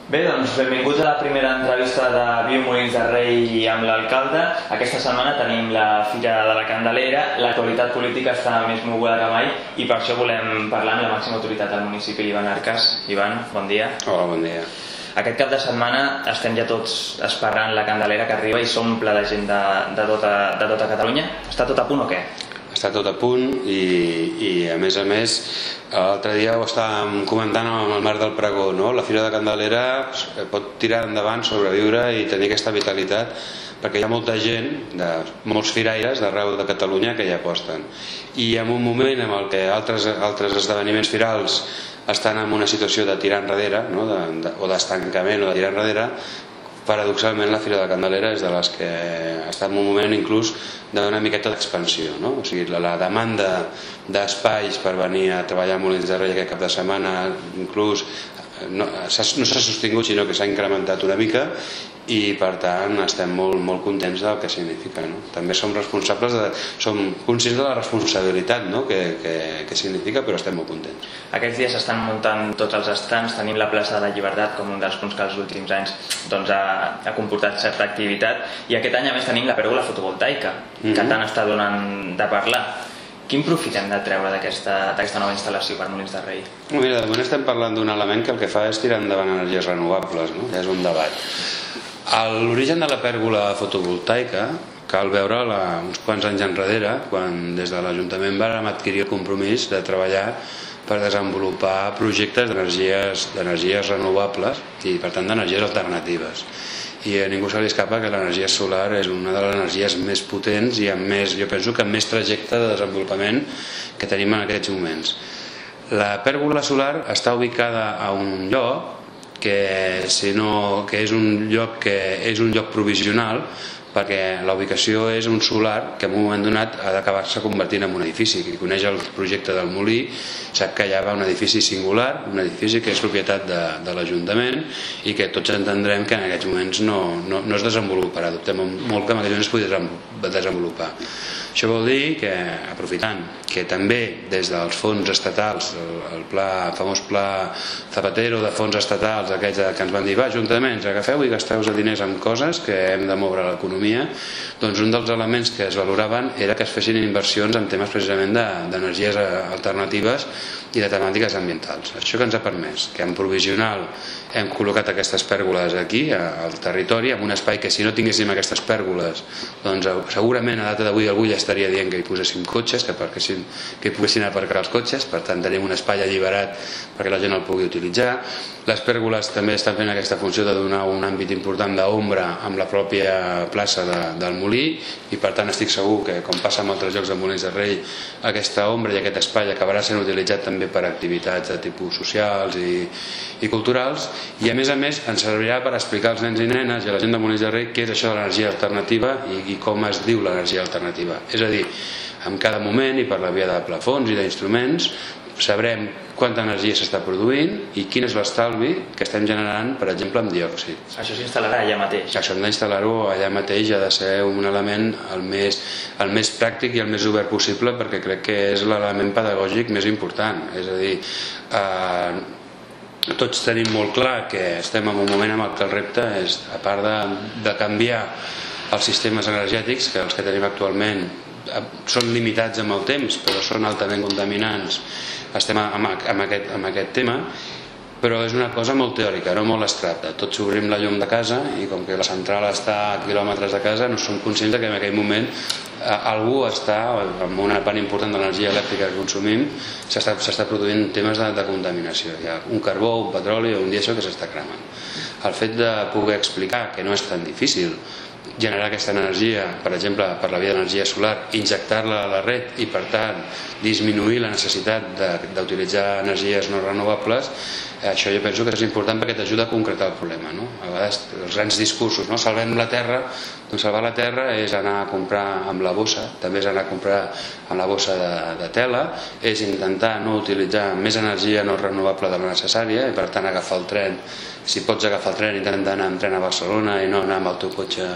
Bé, doncs benvinguts a la primera entrevista de Viu Molins de Rei amb l'alcalde. Aquesta setmana tenim la Fira de la Candelera, l'actualitat política està més moguda que mai i per això volem parlar amb la màxima autoritat del municipi, l'Ivan Arcas. Ivan, bon dia. Hola, bon dia. Aquest cap de setmana estem ja tots esperant la Candelera que arriba i s'omple de gent de tota Catalunya. Està tot a punt o què? Està tot a punt i a més, l'altre dia ho estàvem comentant amb el Marc del Pregó, no? La Fira de Candelera pot tirar endavant, sobreviure i tenir aquesta vitalitat perquè hi ha molta gent, molts firaires d'arreu de Catalunya que hi aposten. I en un moment en el que altres esdeveniments firals estan en una situació de tirar enrere, no? O d'estancament o de tirar enrere, paradoxalment la Fira de Candelera és de les que està en un moment inclús d'una miqueta d'expansió, no? O sigui, la demanda d'espais per venir a treballar a Molins de Rei aquest cap de setmana inclús no s'ha sostingut, sinó que s'ha incrementat una mica i per tant estem molt contents del que significa, no? També som conscients de la responsabilitat, no? que significa, però estem molt contents. Aquests dies s'estan muntant tots els estands, tenim la plaça de la Llibertat com un dels punts que els últims anys ha comportat certa activitat i aquest any a més tenim la pèrgola fotovoltaica que tant està donant de parlar. Quin profit hem de treure d'aquesta nova instal·lació per Molins de Rei? Mira, de moment estem parlant d'un element que el que fa és tirar endavant energies renovables, no? Ja és un debat. L'origen de la pèrgola fotovoltaica cal veure uns quants anys enrere, quan des de l'Ajuntament vàrem adquirir el compromís de treballar per desenvolupar projectes d'energies renovables i per tant d'energies alternatives. I a ningú se li escapa que l'energia solar és una de les energies més potents i jo penso que amb més trajecte de desenvolupament que tenim en aquests moments. La pèrgola solar està ubicada a un lloc que és un lloc provisional perquè la ubicació és un solar que en un moment donat ha d'acabar-se convertint en un edifici. Qui coneix el projecte del molí sap que allà va un edifici singular, un edifici que és propietat de l'Ajuntament i que tots entendrem que en aquests moments no es desenvoluparà. Dubtem molt que en aquests moments es pugui desenvolupar. Això vol dir que, aprofitant que també des dels fons estatals, el famós pla Zapatero de fons estatals, aquells que ens van dir, va, ajuntaments, agafeu i gasteu els diners en coses que hem de moure l'economia, doncs un dels elements que es valoraven era que es fessin inversions en temes precisament d'energies alternatives i de temàtiques ambientals. Això que ens ha permès que en provisional hem col·locat aquestes pèrgoles aquí al territori, en un espai que si no tinguéssim aquestes pèrgoles doncs segurament a data d'avui algú ja estaria dient que hi poséssim cotxes, que hi poguessin aparcar els cotxes, per tant tenim un espai alliberat perquè la gent el pugui utilitzar. Les pèrgoles també estan fent aquesta funció de donar un àmbit important d'ombra amb la pròpia plaça del molí i per tant estic segur que, com passa amb altres llocs de Molins de Rei, aquesta ombra i aquest espai acabarà sent utilitzat també per activitats de tipus socials i culturals i a més ens servirà per explicar als nens i nenes i a la gent de Molins de Rei què és això de l'energia alternativa i com es diu l'energia alternativa. És a dir, en cada moment i per la via de plafons i d'instruments sabrem quanta energia s'està produint i quin és l'estalvi que estem generant, per exemple, amb diòxid. Això s'instal·larà allà mateix? Això hem d'instal·lar-ho allà mateix, ha de ser un element el més pràctic i el més obert possible perquè crec que és l'element pedagògic més important. És a dir, tots tenim molt clar que estem en un moment en què el repte és, a part de canviar els sistemes energètics, que els que tenim actualment són limitats amb el temps però són altament contaminants, estem amb aquest tema, però és una cosa molt teòrica, no molt abstracta. Tots obrim la llum de casa i com que la central està a quilòmetres de casa no som conscients que en aquell moment algú està amb una part important de l'energia elèctrica que consumim s'està produint temes de contaminació. Hi ha un carbó, un petroli o un dièsel que s'està cremant. El fet de poder explicar que no és tan difícil generar aquesta energia, per exemple, per la via d'energia solar, injectar-la a la red i, per tant, disminuir la necessitat d'utilitzar energies no renovables, això jo penso que és important perquè t'ajuda a concretar el problema, no? A vegades els grans discursos, no? Salvem la terra, doncs salvar la terra és anar a comprar amb la bossa, també és anar a comprar amb la bossa de tela, és intentar no utilitzar més energia no renovable de la necessària i, per tant, agafar el tren. Si pots agafar el tren, intenta anar amb tren a Barcelona i no anar amb el teu cotxe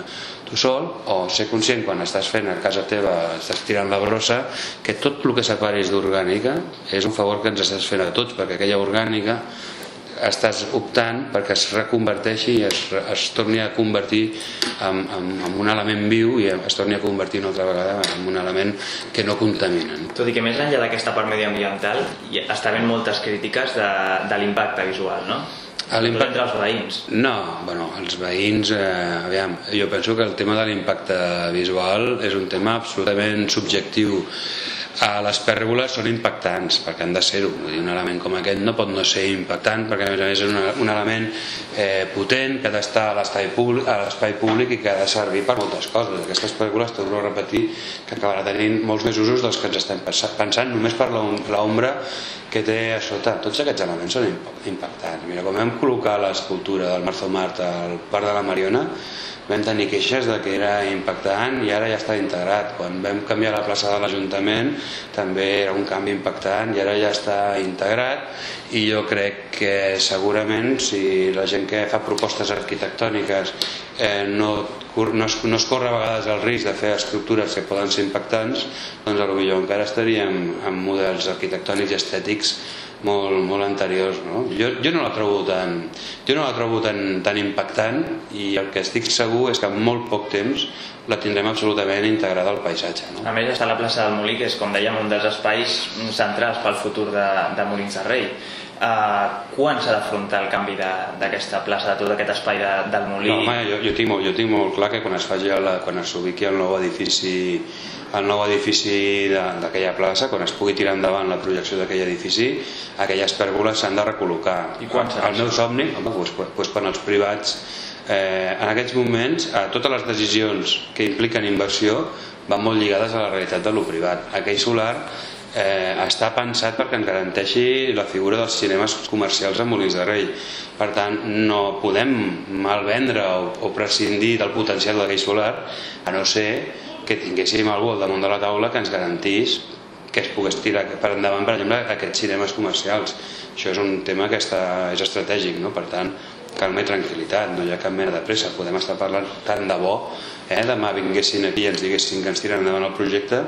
tu sol, o ser conscient quan estàs fent a casa teva, estàs tirant la brossa, que tot el que separis d'orgànica és un favor que ens estàs fent a tots, perquè aquella orgànica estàs optant perquè es reconverteixi i es torni a convertir en un element viu i es torni a convertir una altra vegada en un element que no contamina. Tot i que més enllà d'aquesta part medioambiental està havent moltes crítiques de l'impacte visual, no? Entre els veïns. No, bueno, els veïns, aviam, jo penso que el tema de l'impacte visual és un tema absolutament subjectiu. Les pèrgoles són impactants perquè han de ser-ho, un element com aquest no pot no ser impactant perquè a més és un element potent que ha d'estar a l'espai públic i que ha de servir per moltes coses. Aquestes pèrgoles, torno a repetir, que acabarà tenint molts més usos dels que ens estem pensant només per l'ombra que té a sota. Tots aquests elements són impactants. Mira, quan vam col·locar l'escultura del Marzo Mart al Parc de la Mariona vam tenir queixes de que era impactant i ara ja està integrat. Quan vam canviar la plaça de l'Ajuntament també era un canvi impactant i ara ja està integrat, i jo crec que segurament si la gent que fa propostes arquitectòniques no es corre a vegades el risc de fer estructures que poden ser impactants, doncs potser encara estaríem en models arquitectònics i estètics molt anteriors, no? Jo no la trobo tan impactant, i el que estic segur és que en molt poc temps la tindrem absolutament integrada al paisatge, no? A més està la plaça del Molí, que és, com dèiem, un dels espais centrals pel futur de Molins de Rei. Quan s'ha d'afrontar el canvi d'aquesta plaça, de tot aquest espai del Molí? No, home, jo tinc molt clar que quan s'ubiqui el nou edifici d'aquella plaça, quan es pugui tirar endavant la projecció d'aquell edifici, aquelles pèrgoles s'han de recol·locar. I quan serà el meu somni, doncs quan els privats, en aquests moments, totes les decisions que impliquen inversió van molt lligades a la realitat de lo privat. Aquell solar està pensat perquè ens garanteixi la figura dels cinemes comercials a Molins de Rei. Per tant, no podem malvendre o prescindir del potencial d'aquell solar, a no ser que tinguéssim algú al damunt de la taula que ens garantís que es pogués tirar per endavant, per exemple, aquests cinemes comercials. Això és un tema que és estratègic, no? Per tant, calma i tranquil·litat, no hi ha cap mena de pressa. Podem estar parlant tant de bo, demà vinguessin aquí i ens diguessin que ens tiren endavant el projecte,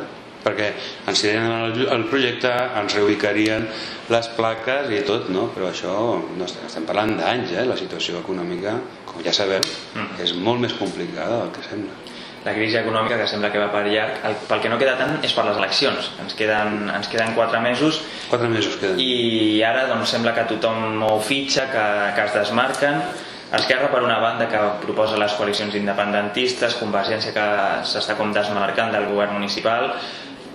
perquè ens tiren endavant el projecte, ens reubicarien les plaques i tot, no? Però això, no estem parlant d'anys, la situació econòmica, com ja sabem, és molt més complicada del que sembla. La crisi econòmica, que sembla que va per llarg, pel que no queda tant és per les eleccions. Ens queden 4 mesos. 4 mesos queden. I ara doncs, sembla que tothom mou fitxa, que es desmarquen. Esquerra, per una banda, que proposa les coalicions independentistes, Convergència, que s'està com desmarcant del govern municipal.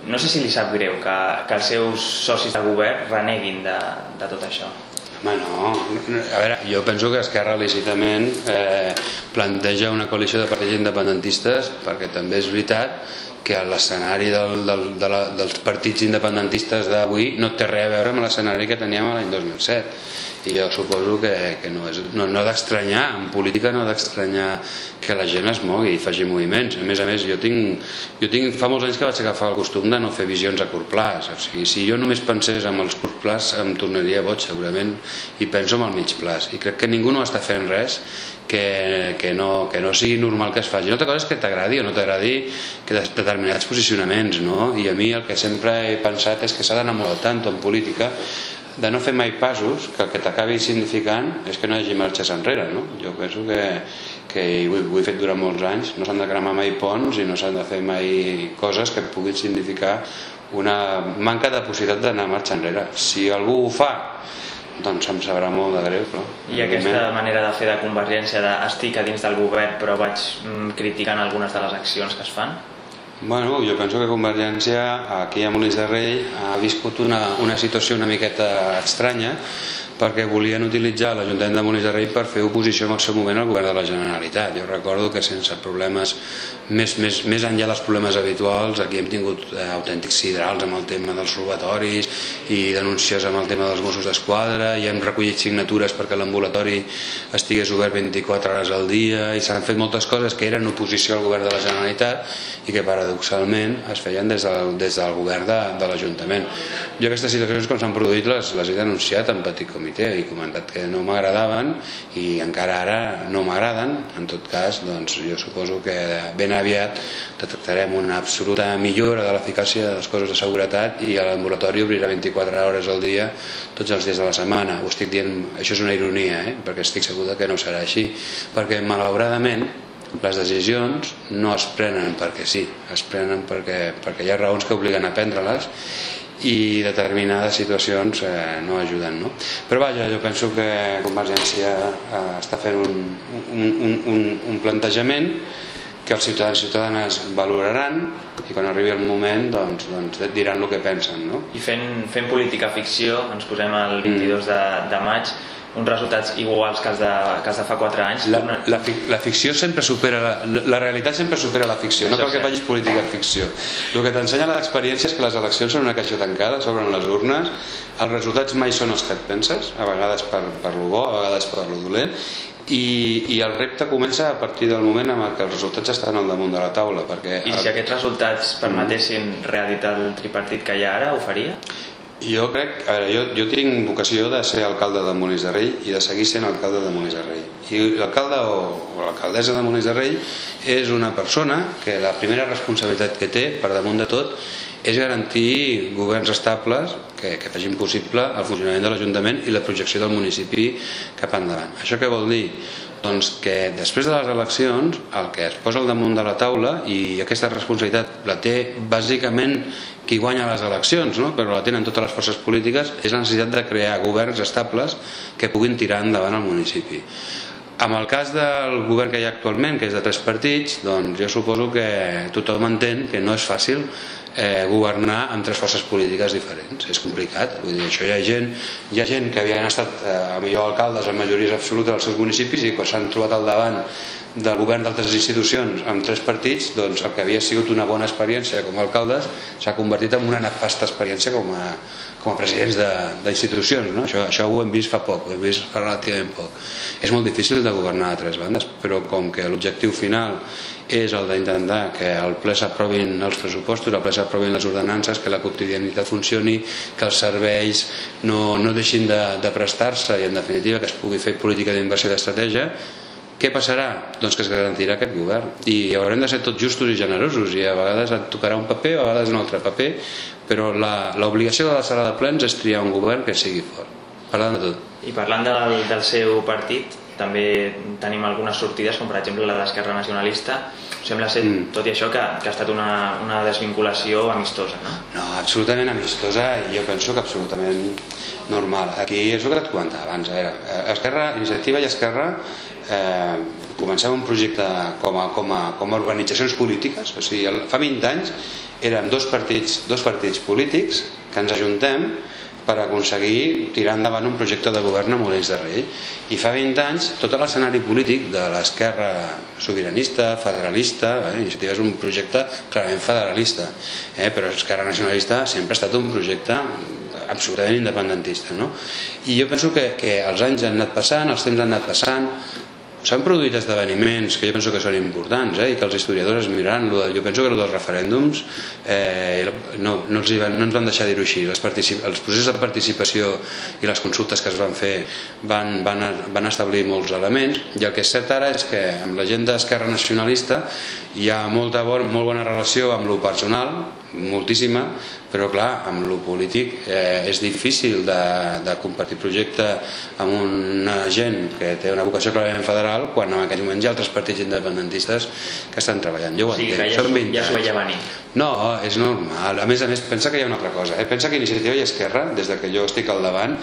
No sé si li sap greu que els seus socis de govern reneguin de tot això. Home, no. A veure, jo penso que Esquerra lícitament planteja una coalició de partits independentistes, perquè també és veritat que l'escenari dels partits independentistes d'avui no té res a veure amb l'escenari que teníem l'any 2007. I jo suposo que no ha d'estranyar, en política no ha d'estranyar que la gent es mogui i faci moviments. A més, fa molts anys que vaig agafar el costum de no fer visions a curt plaç. O sigui, si jo només pensés en els curt plaç em tornaria boig segurament, i penso en el mig plaç. I crec que ningú no està fent res que no sigui normal que es faci. Una altra cosa és que t'agradi o no t'agradi determinats posicionaments, no? I a mi el que sempre he pensat és que s'ha d'anar molt al tanto en política, de no fer mai passos que el que t'acabi significant és que no hi hagi marxes enrere, no? Jo penso que ho he fet durant molts anys, no s'han de cremar mai ponts i no s'han de fer mai coses que puguin significar una manca de possibilitat d'anar a marxa enrere. Si algú ho fa, doncs em sabrà molt de greu, però... I aquesta manera de fer de Convergència, estic a dins del govern però vaig criticant algunes de les accions que es fan? Bueno, jo penso que Convergència aquí a Molins de Rei ha viscut una situació una miqueta estranya, perquè volien utilitzar l'Ajuntament de Molins de Rei per fer oposició en el seu moment al govern de la Generalitat. Jo recordo que sense problemes, més enllà dels problemes habituals, aquí hem tingut autèntics sidrals amb el tema dels robatoris i denúncies amb el tema dels Mossos d'Esquadra, i hem recollit signatures perquè l'ambulatori estigués obert 24 hores al dia, i s'han fet moltes coses que eren oposició al govern de la Generalitat i que paradoxalment es feien des del govern de l'Ajuntament. Jo aquestes situacions, quan s'han produït, les he denunciat en petit comitè. Twitter i he comentat que no m'agradaven i encara ara no m'agraden. En tot cas, doncs, jo suposo que ben aviat detectarem una absoluta millora de l'eficàcia de les coses de seguretat i l'ambulatori obrirà 24 hores al dia tots els dies de la setmana. Ho estic dient, això és una ironia, perquè estic segur que no serà així, perquè malauradament les decisions no es prenen perquè sí, es prenen perquè hi ha raons que obliguen a prendre-les i determinades situacions no ajuden, no? Però vaja, jo penso que Convergència està fent un plantejament que els ciutadans i ciutadanes valoraran i quan arribi el moment doncs diran el que pensen, no? I fent política ficció, ens posem el 22 de maig, uns resultats iguals que els de fa 4 anys. La ficció sempre supera la realitat sempre supera la ficció, no cal que facis política ficció. El que t'ensenya l'experiència és que les eleccions són una caixa tancada, s'obren les urnes, els resultats mai són els que et penses, a vegades per lo bo, a vegades per lo dolent, i el repte comença a partir del moment en què els resultats estan al damunt de la taula. I si aquests resultats permetessin reeditar el tripartit que hi ha ara, ho faria? Jo crec, a veure, jo tinc vocació de ser alcalde de Molins de Rei i de seguir sent alcalde de Molins de Rei. I l'alcalde o l'alcaldessa de Molins de Rei és una persona que la primera responsabilitat que té, per damunt de tot, és garantir governs estables que facin possible el funcionament de l'Ajuntament i la projecció del municipi cap endavant. Això què vol dir? Doncs que després de les eleccions el que es posa al damunt de la taula, i aquesta responsabilitat la té bàsicament qui guanya les eleccions, no? Però la tenen totes les forces polítiques, és la necessitat de crear governs estables que puguin tirar endavant el municipi. En el cas del govern que hi ha actualment, que és de 3 partits, doncs jo suposo que tothom entén que no és fàcil governar amb 3 forces polítiques diferents. És complicat, vull dir, això hi ha gent que havien estat millor alcaldes amb majories absolutes als seus municipis i quan s'han trobat al davant del govern d'altres institucions amb 3 partits, doncs el que havia sigut una bona experiència com a alcaldes s'ha convertit en una nefasta experiència com a presidents d'institucions, no? Això ho hem vist fa poc, ho hem vist fa relativament poc. És molt difícil de governar a 3 bandes, però com que l'objectiu final és el d'intentar que al ple s'aprovin els pressupostos, al ple s'aprovin les ordenances, que la quotidianitat funcioni, que els serveis no deixin de prestar-se i en definitiva que es pugui fer política d'inversió d'estratègia, què passarà? Doncs que es garantirà aquest govern i haurem de ser tots justos i generosos i a vegades et tocarà un paper, a vegades un altre paper, però l'obligació de la sala de plens és triar un govern que sigui fort, parlant de tot. I parlant del seu partit, també tenim algunes sortides, com per exemple la d'Esquerra Nacionalista. Sembla ser, tot i això, que ha estat una desvinculació amistosa, no? No, absolutament amistosa i jo penso que absolutament normal. Aquí és el que et comentava abans. Esquerra, Iniciativa i Esquerra comencem un projecte com a organitzacions polítiques, o sigui, fa 20 anys érem dos partits polítics que ens ajuntem per aconseguir tirar endavant un projecte de govern a Molins de Rei, i fa 20 anys tot l'escenari polític de l'esquerra sobiranista, federalista, Iniciativa és un projecte clarament federalista, però Esquerra Nacionalista sempre ha estat un projecte absolutament independentista, no? I jo penso que els anys han anat passant, els temps han anat passant, s'han produït esdeveniments que jo penso que són importants i que els historiadors es miraran. Jo penso que els referèndums no ens van deixar dir-ho així. Els processos de participació i les consultes que es van fer van establir molts elements, i el que és cert ara és que amb la gent d'Esquerra Nacionalista hi ha molt bona relació amb lo personal, moltíssima, però clar, amb lo polític és difícil de compartir projecte amb una gent que té una vocació clarament federal quan en aquells moments hi ha altres partits independentistes que estan treballant. Jo ho entenc. Sí, que ja s'ho veia venir. No, és normal. A més, pensa que hi ha una altra cosa. Pensa que Iniciativa i Esquerra, des que jo estic al davant,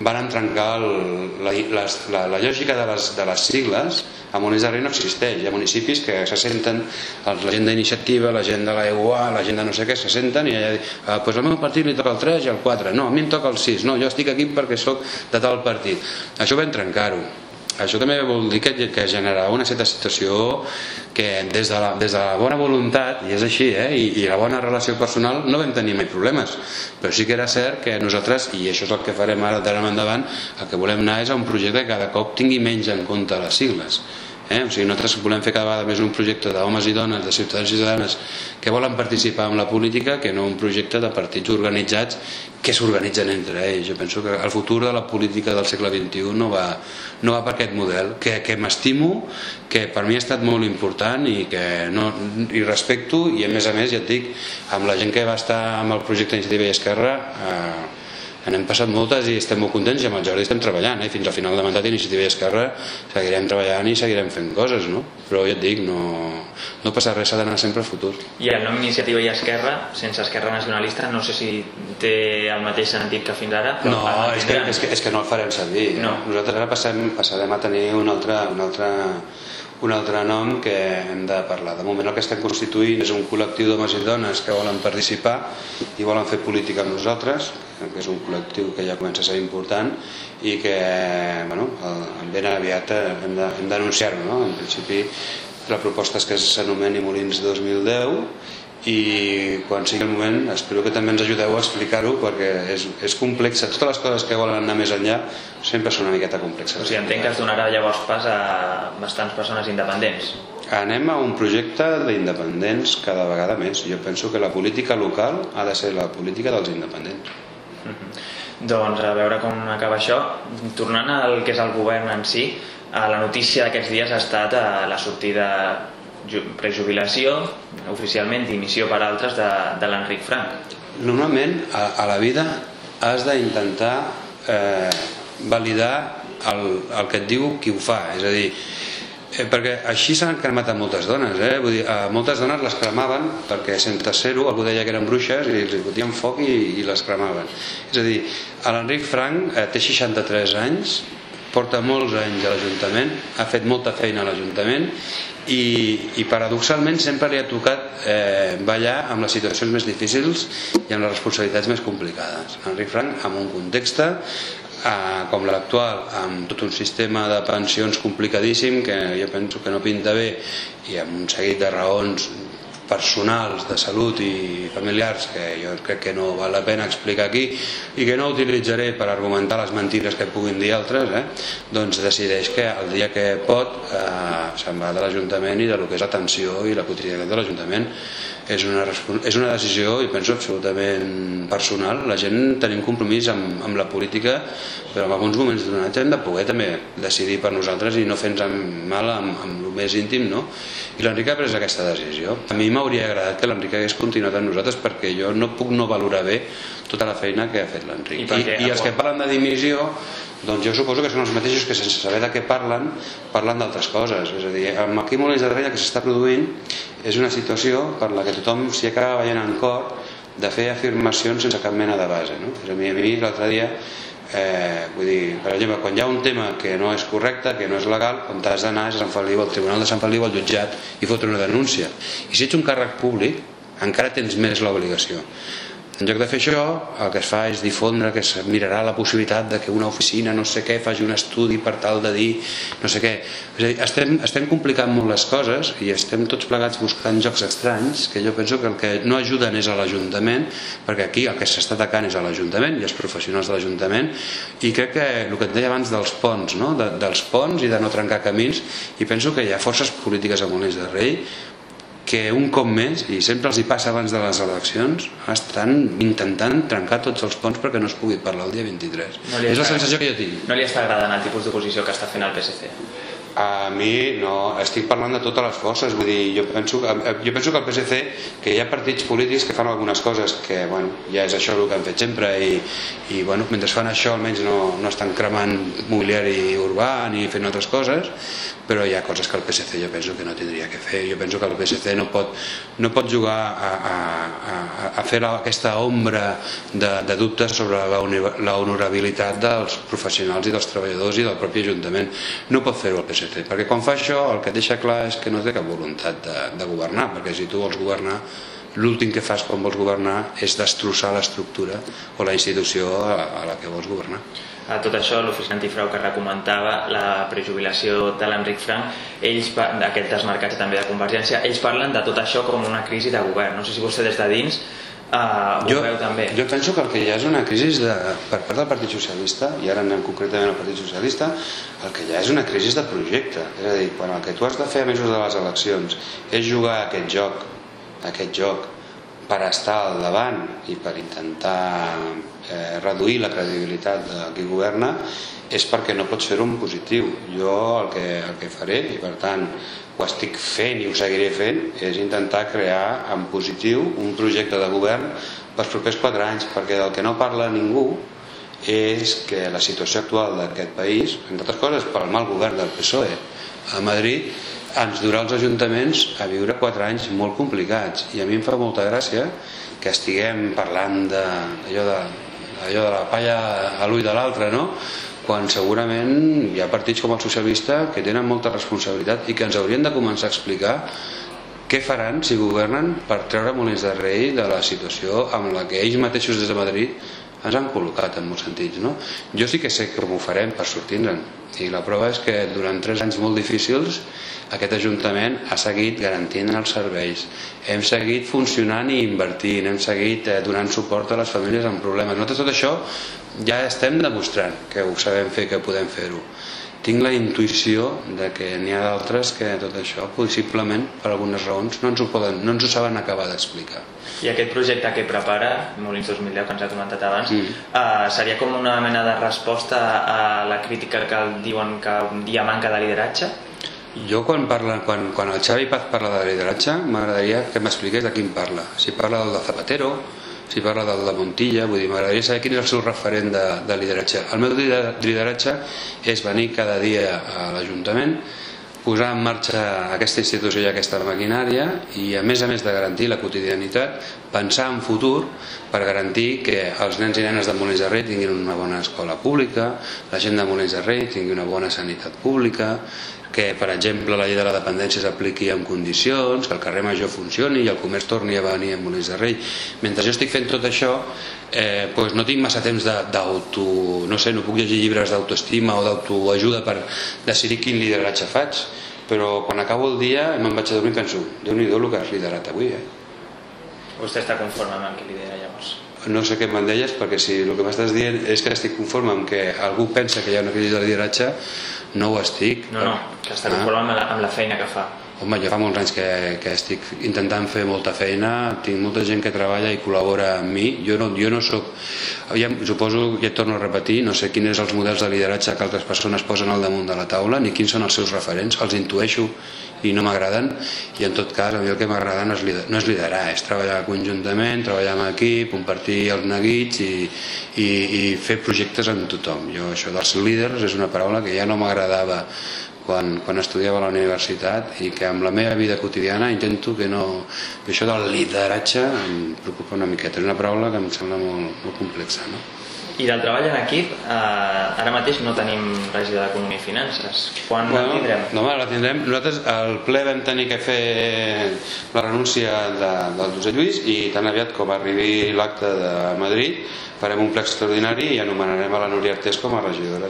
van trencar la lògica de les sigles. A Molins de Rei no existeix. Hi ha municipis que se senten, la gent d'Iniciativa, la gent de la EUA, la gent de no sé què, se senten i doncs al meu partit li toca el 3 i el 4. No, a mi em toca el 6. No, jo estic aquí perquè sóc de tal partit. Això vam trencar-ho. Això també vol dir que generarà una certa situació que des de la bona voluntat, i és així, i la bona relació personal, no vam tenir mai problemes, però sí que era cert que nosaltres, i això és el que farem ara d'ara endavant, el que volem anar és a un projecte que cada cop tingui menys en compte les sigles. O sigui, nosaltres volem fer cada vegada més un projecte d'homes i dones, de ciutadans i ciutadanes que volen participar en la política, que no un projecte de partits organitzats que s'organitzen entre ells. Jo penso que el futur de la política del segle XXI no va per aquest model, que m'estimo, que per mi ha estat molt important i que hi respecto, i a més, ja et dic, amb la gent que va estar amb el projecte Iniciativa i Esquerra n'hem passat moltes i estem molt contents, i amb el Jordi estem treballant, fins al final de mandat d'Iniciativa i Esquerra seguirem treballant i seguirem fent coses, no? Però ja et dic, no passa res, s'ha d'anar sempre al futur. I el nom Iniciativa i Esquerra, sense Esquerra Nacionalista, no sé si té el mateix sentit que fins ara. No, és que no el farem servir. Nosaltres ara passarem a tenir un altre nom que hem de parlar. De moment el que estem constituint és un col·lectiu d'homes i dones que volen participar i volen fer política amb nosaltres, que és un col·lectiu que ja comença a ser important i que ben aviat hem d'anunciar-ho. En principi la proposta és que s'anomeni Molins 2010, i quan sigui el moment espero que també ens ajudeu a explicar-ho, perquè és complex. Totes les coses que volen anar més enllà sempre són una miqueta complexes. O sigui, entenc que es donarà llavors pas a bastants persones independents. Anem a un projecte d'independents cada vegada més. Jo penso que la política local ha de ser la política dels independents. Doncs a veure com acaba això. Tornant al que és el govern en si, la notícia d'aquests dies ha estat la sortida prejubilació, oficialment dimissió per altres de l'Enric Frank. Normalment a la vida has d'intentar validar el que et diu qui ho fa, és a dir, perquè així s'han cremat a moltes dones, vull dir, a moltes dones les cremaven perquè sense ser-ho algú deia que eren bruixes i els fotien foc i les cremaven. És a dir, l'Enric Frank té 63 anys, porta molts anys a l'Ajuntament, ha fet molta feina a l'Ajuntament i paradoxalment sempre li ha tocat ballar amb les situacions més difícils i amb les responsabilitats més complicades. Enric Frank, en un context com l'actual, amb tot un sistema de pensions complicadíssim que jo penso que no pinta bé, i amb un seguit de raons personals, de salut i familiars que jo crec que no val la pena explicar aquí i que no utilitzaré per argumentar les mentires que puguin dir altres, doncs decideix que el dia que pot se'n va de l'Ajuntament i de lo que és l'atenció i la quotidianitat de l'Ajuntament. És una decisió, i penso, absolutament personal. La gent tenim compromís amb la política, però en alguns moments donats hem de poder també decidir per nosaltres i no fer-nos mal amb el més íntim, no? I l'Enric ha pres aquesta decisió. A mi m'hauria agradat que l'Enric hagués continuat amb nosaltres, perquè jo no puc no valorar bé tota la feina que ha fet l'Enric. I els que parlen de dimissió, doncs jo suposo que són els mateixos que sense saber de què parlen d'altres coses. És a dir, amb aquí Molins de Rei que s'està produint és una situació per la que tothom s'hi acaba veient en cor de fer afirmacions sense cap mena de base, no? A mi l'altre dia, vull dir, per exemple, quan hi ha un tema que no és correcte, que no és legal, on t'has d'anar és a Sant Feliu, al Tribunal de Sant Feliu, al jutjat, i fotre una denúncia. I si ets un càrrec públic, encara tens més l'obligació. En lloc de fer això, el que es fa és difondre que es mirarà la possibilitat de que una oficina no sé què faci un estudi per tal de dir no sé què. És a dir, estem complicant molt les coses i estem tots plegats buscant jocs estranys que jo penso que el que no ajuden és a l'Ajuntament, perquè aquí el que s'està atacant és a l'Ajuntament i els professionals de l'Ajuntament, i crec que el que et deia abans dels ponts, no? Dels ponts i de no trencar camins, i penso que hi ha forces polítiques a Molins de Rei que un cop més, i sempre els hi passa abans de les eleccions, estan intentant trencar tots els ponts perquè no es pugui parlar el dia 23. És la sensació que jo tinc. No li està agradant el tipus d'oposició que està fent el PSC? A mi no, estic parlant de totes les forces, vull dir, jo penso que el PSC, que hi ha partits polítics que fan algunes coses que, bueno, ja és això el que han fet sempre i bueno, mentre fan això almenys no estan cremant mobiliari urbà ni fent altres coses, però hi ha coses que el PSC jo penso que no tindria que fer. Jo penso que el PSC no pot jugar a fer aquesta ombra de dubtes sobre la honorabilitat dels professionals i dels treballadors i del propi Ajuntament. No pot fer-ho el PSC, perquè quan fa això el que deixa clar és que no té cap voluntat de governar, perquè si tu vols governar, l'últim que fas quan vols governar és destrossar l'estructura o la institució a la que vols governar. A tot això, l'Oficina Antifrau que recomentava la prejubilació de l'Enric Frank, aquest desmarcatge també de Convergència, ells parlen de tot això com una crisi de govern. No sé si vostè des de dins ho veu també. Jo penso que el que hi ha és una crisi per part del Partit Socialista, i ara anem concretament al Partit Socialista, el que hi ha és una crisi de projecte. És a dir, quan el que tu has de fer a mesos de les eleccions és jugar a aquest joc per estar al davant i per intentar reduir la credibilitat de qui governa, és perquè no pots fer-ho en positiu. Jo el que faré, i per tant ho estic fent i ho seguiré fent, és intentar crear en positiu un projecte de govern pels propers 4 anys, perquè del que no parla ningú és que la situació actual d'aquest país, entre altres coses pel mal govern del PSOE a Madrid, ens durà als ajuntaments a viure 4 anys molt complicats. I a mi em fa molta gràcia que estiguem parlant d'allò de la palla a l'ull de l'altre, no? Quan segurament hi ha partits com el socialista que tenen molta responsabilitat i que ens haurien de començar a explicar què faran si governen per treure Molins de Rei de la situació amb la que ells mateixos des de Madrid ens han col·locat en molts sentits, no? Jo sí que sé com ho farem per sortir-nos, i la prova és que durant 3 anys molt difícils aquest Ajuntament ha seguit garantint els serveis, hem seguit funcionant i invertint, hem seguit donant suport a les famílies amb problemes. Nosaltres tot això ja estem demostrant que ho sabem fer, que podem fer-ho. Tinc la intuïció de que n'hi ha d'altres que tot això possiblement per algunes raons no ens ho saben acabar d'explicar. I aquest projecte que prepara Molins 2010, que ens ha comentat abans, seria com una mena de resposta a la crítica que diuen que un dia manca de lideratge? Jo quan el Xavi Paz parla de lideratge m'agradaria que m'expliqués de quin parla. Si parla del de Zapatero, si parla del de Montilla, vull dir, m'agradaria saber quin és el seu referent de lideratge. El meu lideratge és venir cada dia a l'Ajuntament, posar en marxa aquesta institució i aquesta maquinària i a més de garantir la quotidianitat, pensar en futur per garantir que els nens i nenes de Molins de Rei tinguin una bona escola pública, la gent de Molins de Rei tingui una bona sanitat pública, que per exemple la llei de la dependència s'apliqui en condicions, que el carrer Major funcioni i el comerç torni a venir a Molins de Rei. Mentre jo estic fent tot això, no tinc massa temps no puc llegir llibres d'autoestima o d'autoajuda per decidir quin lideratge faig, però quan acabo el dia me'n vaig a dormir i penso, Déu-n'hi-do el que has liderat avui. Vostè està conforme amb el que lidera llavors? No sé què me'n deies, perquè si el que m'estàs dient és que estic conforme amb que algú pensa que hi ha una crisi de lideratge, no ho estic. No, que està conforme amb la feina que fa. Home, jo fa molts anys que estic intentant fer molta feina, tinc molta gent que treballa i col·labora amb mi. Jo no soc... Suposo, ja et torno a repetir, no sé quins són els models de lideratge que altres persones posen al damunt de la taula, ni quins són els seus referents, els intueixo i no m'agraden, i en tot cas a mi el que m'agrada no és liderar, és treballar conjuntament, treballar amb equip, compartir els neguits i fer projectes amb tothom. Jo això dels líders és una paraula que ja no m'agradava quan estudiava a la universitat i que amb la meva vida quotidiana intento que no... Això del lideratge em preocupa una miqueta, és una paraula que em sembla molt complexa, no? I del treball en equip, ara mateix no tenim regidor d'Economia i Finances. Quan la tindrem? No, la tindrem. Nosaltres al ple vam tenir que fer la renúncia del Josep Lluís i tan aviat com arribi l'acte de Madrid farem un ple extraordinari i anomenarem a la Núria Artés com a regidora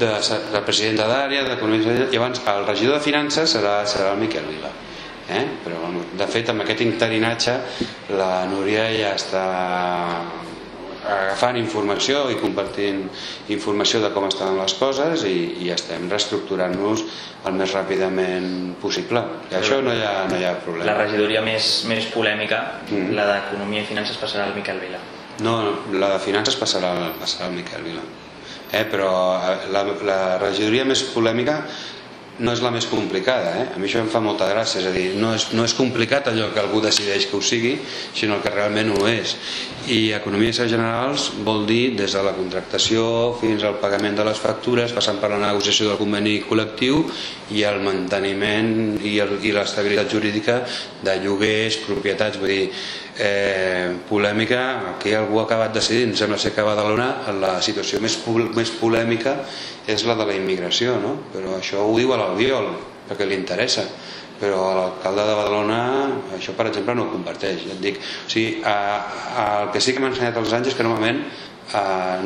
de presidenta d'àrea d'Economia, i abans el regidor de Finances serà el Miquel Vila. Però de fet amb aquest interinatge la Núria ja està agafant informació i compartint informació de com estan les coses i estem reestructurant-nos el més ràpidament possible. I això no hi ha problema. La regidoria més polèmica, la d'Economia i Finances, passarà al Miquel Vila. No, la de Finances passarà al Miquel Vila. Però la regidoria més polèmica no és la més complicada. A mi això em fa molta gràcia, és a dir, no és complicat allò que algú decideix que ho sigui, sinó el que realment ho és. I economies generals vol dir des de la contractació fins al pagament de les factures, passant per la negociació del conveni col·lectiu i el manteniment i l'estabilitat jurídica de lloguers, propietats. Vull dir, polèmica, aquí algú ha acabat decidint, sembla ser que a Badalona la situació més polèmica és la de la immigració, no? Però això ho diu a l'Albiol, perquè li interessa, però l'alcalde de Badalona això, per exemple, no ho comparteix. Ja et dic, o sigui, el que sí que m'ha ensenyat els anys és que normalment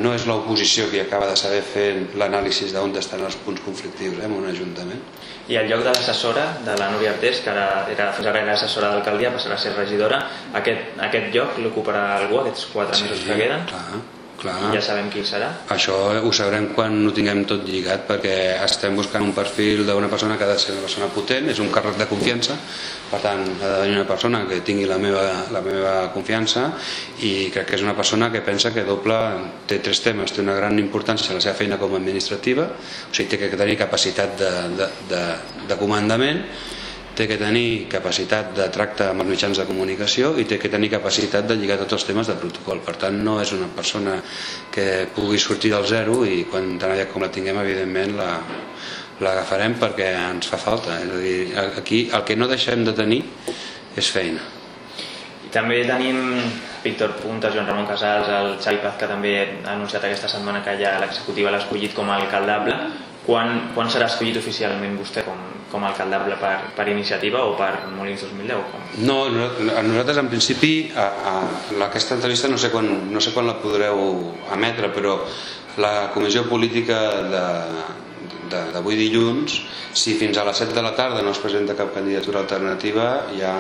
no és l'oposició qui acaba de saber fer l'anàlisi d'on estan els punts conflictius en un ajuntament. I el lloc de l'assessora, de la Núria Artés, que fins ara era assessora d'alcaldia, passarà a ser regidora, aquest lloc l'ocuparà algú aquests 4 mesos que queden? Clar. Ja sabem qui serà? Això ho sabrem quan ho tinguem tot lligat, perquè estem buscant un perfil d'una persona que ha de ser una persona potent, és un càrrec de confiança, per tant ha de venir una persona que tingui la meva confiança, i crec que és una persona que pensa que té 3 temes. Té una gran importància a la seva feina com a administrativa, o sigui, té que tenir capacitat de comandament, té que tenir capacitat de tracte amb els mitjans de comunicació i té que tenir capacitat de lligar tots els temes de protocol. Per tant, no és una persona que pugui sortir del zero i quan tan aviat com la tinguem, evidentment, l'agafarem perquè ens fa falta. És a dir, aquí el que no deixem de tenir és feina. I també tenim Víctor Puntas, Joan Ramon Casals, el Xavi Paz, que també ha anunciat aquesta setmana que ja l'executiva l'ha escollit com a alcaldable. Quan serà escollit oficialment vostè com a alcaldable, per iniciativa o per Molins 2010? No, nosaltres en principi aquesta entrevista no sé quan la podreu emetre, però la comissió política d'avui dilluns, si fins a les 7 de la tarda no es presenta cap candidatura alternativa, ja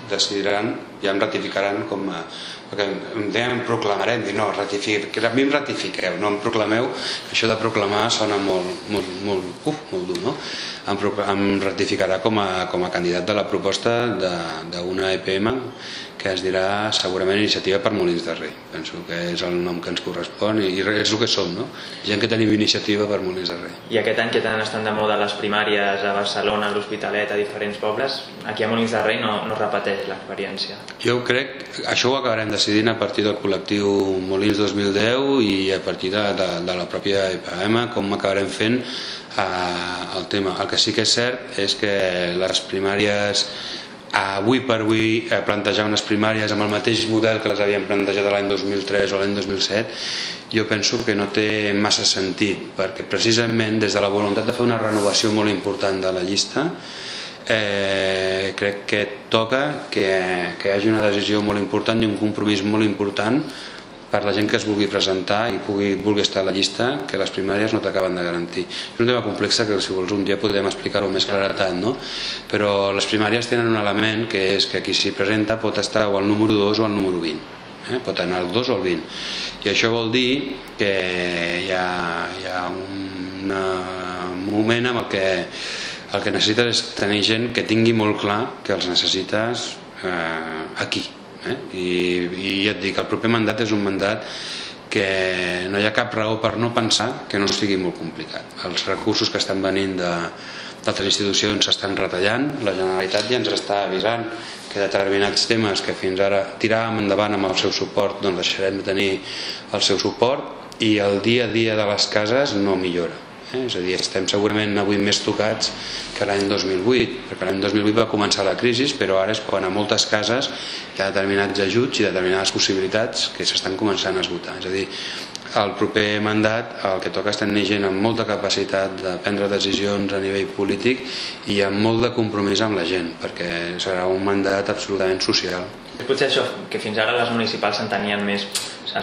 decidiran, ja em ratificaran com a... perquè em deien proclamarem, i no, a mi em ratifiqueu, no em proclameu, això de proclamar sona molt dur, no? Em ratificarà com a candidat de la proposta d'una EPM que es dirà segurament Iniciativa per Molins de Rei. Penso que és el nom que ens correspon i és el que som, no? Gent que tenim iniciativa per Molins de Rei. I aquest any que tant estan de moda les primàries a Barcelona, a l'Hospitalet, a diferents pobles, aquí a Molins de Rei no repeteix l'experiència. Jo crec que això ho acabarem decidint a partir del col·lectiu Molins 2010 i a partir de la pròpia EPM, com acabarem fent el tema. El que sí que és cert és que les primàries, avui per avui, plantejar unes primàries amb el mateix model que les havíem plantejat l'any 2003 o l'any 2007, jo penso que no té massa sentit, perquè precisament des de la voluntat de fer una renovació molt important de la llista, crec que toca que hi hagi una decisió molt important i un compromís molt important per la gent que es vulgui presentar i vulgui estar a la llista, que les primàries no t'acaben de garantir. És un tema complex que, si vols, un dia podrem explicar-ho amb més claretat, no? Però les primàries tenen un element que és que qui s'hi presenta pot estar o al número 2 o al número 20. Pot anar al 2 o al 20. I això vol dir que hi ha un moment en el que necessites és tenir gent que tingui molt clar que els necessites aquí. I ja et dic, el proper mandat és un mandat que no hi ha cap raó per no pensar que no sigui molt complicat. Els recursos que estan venint d'altres institucions s'estan retallant, la Generalitat ja ens està avisant que determinats temes que fins ara tiràvem endavant amb el seu suport, doncs deixarem de tenir el seu suport, i el dia a dia de les cases no millora. És a dir, estem segurament avui més tocats que l'any 2008, perquè l'any 2008 va començar la crisi, però ara és quan a moltes cases hi ha determinats ajuts i determinades possibilitats que s'estan començant a esgotar. És a dir, el proper mandat el que toca és tenir gent amb molta capacitat de prendre decisions a nivell polític i amb molt de compromís amb la gent, perquè serà un mandat absolutament social. Potser això, que fins ara les municipals es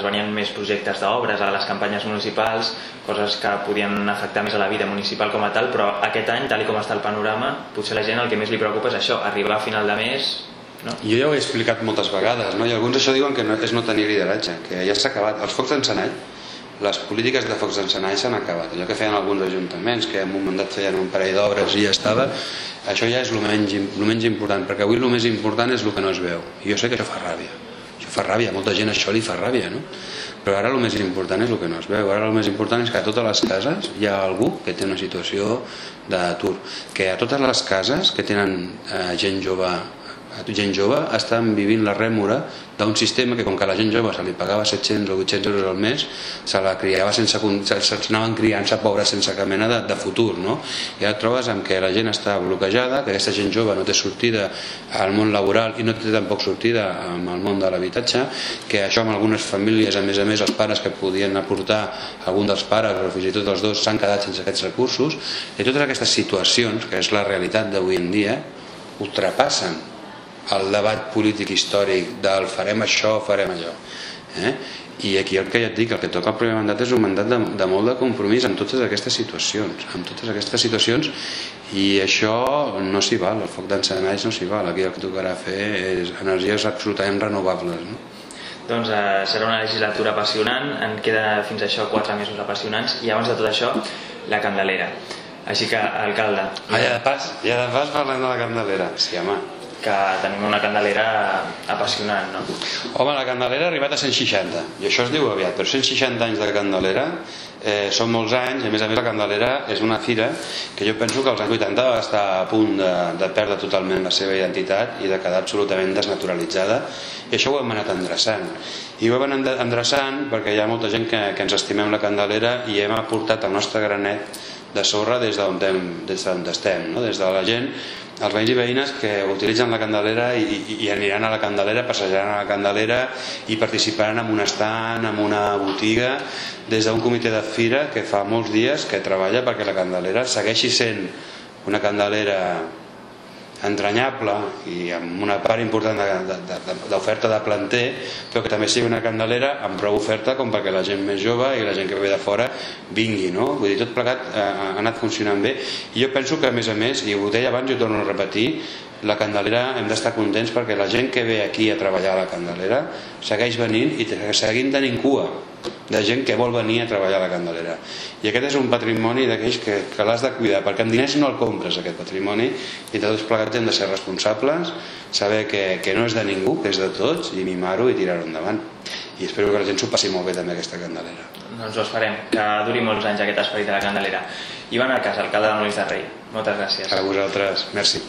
venien més projectes d'obres a les campanyes municipals, coses que podien afectar més a la vida municipal com a tal, però aquest any, tal com està el panorama, potser la gent el que més li preocupa és això, arribar a final de mes, no? Jo ja ho he explicat moltes vegades, no? I alguns això diuen que és no tenir lideratge, que ja s'ha acabat. Els focs d'encenall, les polítiques de focs d'encenall s'han acabat. Allò que feien alguns ajuntaments, que en un mandat feien un parell d'obres i ja estava, això ja és el menys important, perquè avui el més important és el que no es veu. I jo sé que això fa ràbia. Fa ràbia, a molta gent això li fa ràbia, no? Però ara el més important és el que no es veu. Ara el més important és que a totes les cases hi ha algú que té una situació d'atur, que a totes les cases que tenen gent jove gent jove, estan vivint la rèmora d'un sistema que, com que a la gent jove se li pagava 700 o 800 euros al mes, se la criava s'anaven criant-se pobres sense cap mena de futur, no? I ara et trobes amb que la gent està bloquejada, que aquesta gent jove no té sortida al món laboral i no té tampoc sortida al món de l'habitatge, que això en algunes famílies, a més els pares que podien aportar, algun dels pares o fins i tot els dos, s'han quedat sense aquests recursos, i totes aquestes situacions, que és la realitat d'avui en dia, ultrapassen el debat polític històric del farem això, farem allò. I aquí el que ja et dic, el que toca el primer mandat és un mandat de molt de compromís en totes aquestes situacions, i això no s'hi val, el foc d'encenalls no s'hi val. Aquí el que tocarà fer és energies absolutament renovables, no? Doncs serà una legislatura apassionant, en queda fins això 4 mesos apassionants, i abans de tot això, la Candelera. Així que, alcalde... Ja de pas parlem de la Candelera. Sí, home. Que tenim una Candelera apassionant, no? Home, la Candelera ha arribat a 160, i això es diu aviat, però 160 anys de Candelera són molts anys, i a més la Candelera és una fira que jo penso que als anys 80 va estar a punt de perdre totalment la seva identitat i de quedar absolutament desnaturalitzada, i això ho hem anat endreçant. I ho hem anat endreçant perquè hi ha molta gent que ens estimem la Candelera i hem aportat el nostre granet de sorra des d'on estem, no? Des de la gent, els veïns i veïnes que utilitzen la Candelera i aniran a la Candelera, passejaran a la Candelera i participaran en un estand, en una botiga, des d'un comitè de fira que fa molts dies que treballa perquè la Candelera segueixi sent una Candelera entranyable i amb una part important d'oferta de planter, però que també sigui una Candelera amb prou oferta com perquè la gent més jove i la gent que ve de fora vingui, no? Vull dir, tot plegat ha anat funcionant bé, i jo penso que a més, i ho deia abans i ho torno a repetir, la Candelera hem d'estar contents perquè la gent que ve aquí a treballar a la Candelera segueix venint i seguim tenint cua de gent que vol venir a treballar a la Candelera, i aquest és un patrimoni d'aquells que l'has de cuidar, perquè amb diners no el compres, aquest patrimoni, i tots plegats hem de ser responsables, saber que no és de ningú, que és de tots, i mimar-ho i tirar-ho endavant, i espero que la gent s'ho passi molt bé també aquesta Candelera. Doncs ho esperem, que duri molts anys aquest esperit de la Candelera. Ivan Arcas, alcalde de Molins de Rei, moltes gràcies. A vosaltres, merci.